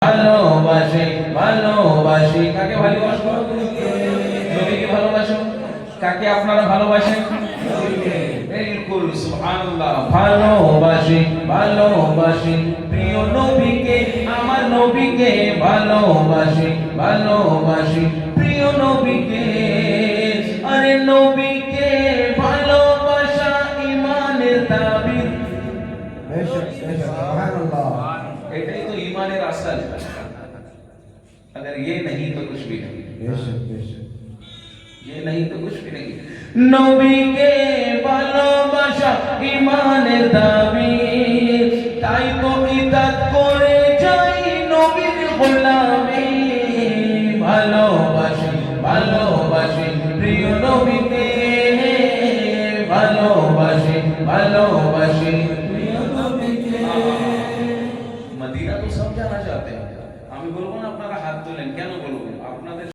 ভালোবাসি ভালোবাসি কাকে ভালোবাসো? নবীকে ভালোবাসো। কাকে আপনারা ভালোবাসেন? বিলকুল সুবহানাল্লাহ। ভালোবাসি ভালোবাসি প্রিয় নবীকে, আমার নবীকে ভালোবাসি ভালোবাসি প্রিয় নবীকে। আরে নবীকে ভালোবাসা ঈমানের দাবি। এটাই তো ईमाনের আসল। अगर ये नहीं तो कुछ भी नहीं। ये नहीं तो कुछ भी नहीं। नबी के ভালোবাসা ঈমানের দাবি, তাই তো ইতাত করে যাই নবীর গোলামি। ভালোবাসি ভালোবাসি প্রিয় নবীকে, ভালোবাসি ভালোবাসি প্রিয় নবীকে। মদিনা তো সব জানা চাহতে हैं। আমি বলবো না আপনারা হাত তোলেন, কেন বলবো? আপনাদের